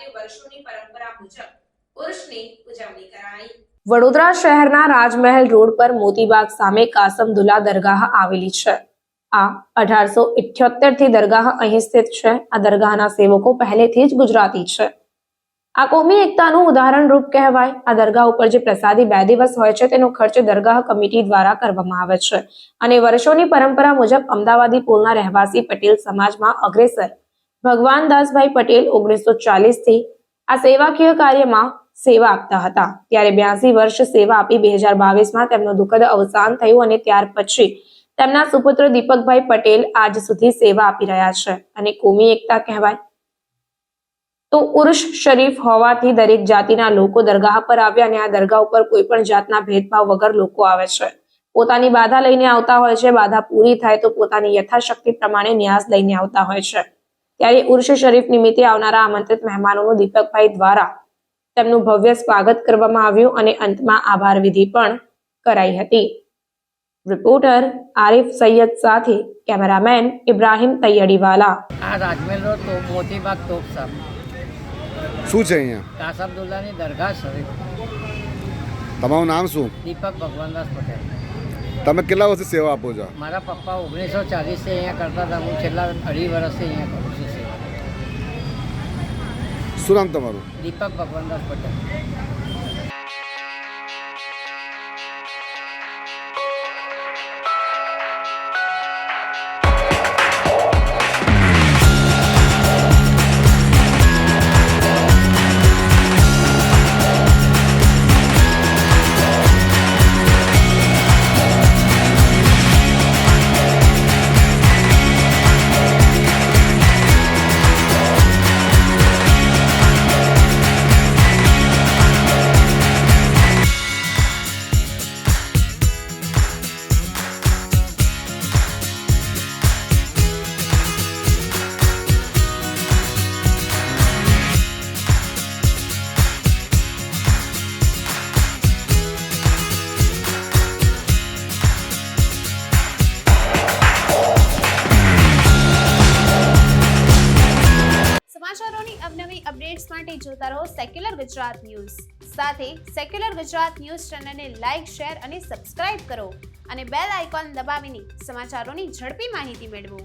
ખાતે વર્ષોની પરંપરા મુજબ ઉર્ષની ઉજવણી કરાઈ। વડોદરા શહેરના રાજમહેલ રોડ પર મોતીબાગ સામે કાસમદુલ્લા દરગાહ આવેલી છે। આ 1878 થી દરગાહ અહીં સ્થિત છે। આ દરગાહના સેવકો પહેલેથી જ ગુજરાતી છે। આ કોમી એકતાનું ઉદાહરણ રૂપ કહેવાય। આ દરગાહ ઉપર જે પ્રસાદી 2 દિવસ હોય છે તેનો ખર્ચ દરગાહ કમિટી દ્વારા કરવામાં આવે છે અને વર્ષોની પરંપરા મુજબ અમદાવાદી પુલના રહેવાસી પટેલ સમાજમાં અગ્રેસર ભગવાનદાસભાઈ પટેલ 1940 થી આ સેવાકીય કાર્યમાં સેવા આપતા હતા। ત્યારે 82 વર્ષ સેવા આપી 2022માં તેમનું દુઃખદ અવસાન થયું અને ત્યાર પછી તેમના સુપુત્ર દીપકભાઈ પટેલ આજ સુધી સેવા આપી રહ્યા છે અને કોમી એકતા કહેવાય તો ઉર્ષ શરીફ હોવાથી દરેક જાતિના લોકો દરગાહ પર આવ્યા અને આ દરગાહ ઉપર કોઈ પણ જાતના ભેદભાવ વગર લોકો આવે છે। પોતાની બાધા લઈને આવતા હોય છે। બાધા પૂરી થાય તો પોતાની યથાશક્તિ પ્રમાણે ન્યાસ લઈને આવતા હોય છે। ત્યારે ઉર્ષ શરીફ નિમિત્તે આવનારા આમંત્રિત મહેમાનોનું દીપકભાઈ દ્વારા તેમનું ભવ્ય સ્વાગત કરવામાં આવ્યું અને અંતમાં આભાર વિધિ પણ કરાઈ હતી। રિપોર્ટર આરિફ સૈયદ સાથે કેમેરામેન ઇબ્રાહિમ તૈયડીવાલા। આ રાજમહેલ રોડ તો મોતીબાગ તોપ સાહેબ શું છે અહીંયા? કાસમદુલ્લાની દરગાહ શરીફ। તમારું નામ શું? દીપક ભગવાનદાસ પટેલ। તમે કેટલા વર્ષથી સેવા આપો છો? મારા પપ્પા 1940 થી અહીંયા કરતા હતા। હું છેલ્લા 2.5 વર્ષથી અહીંયા કરું છું સેવા। શું નામ તમારું? દીપક ભગવાનદાસ પટેલ। સમાચારોની અવનવી અપડેટ્સ માટે જોતા રહો સેક્યુલર ગુજરાત ન્યૂઝ। સાથે સેક્યુલર ગુજરાત ન્યૂઝ ચેનલને લાઇક, શેર અને સબસ્ક્રાઇબ કરો અને બેલ આઇકોન દબાવીને સમાચારોની ઝડપી માહિતી મેળવો।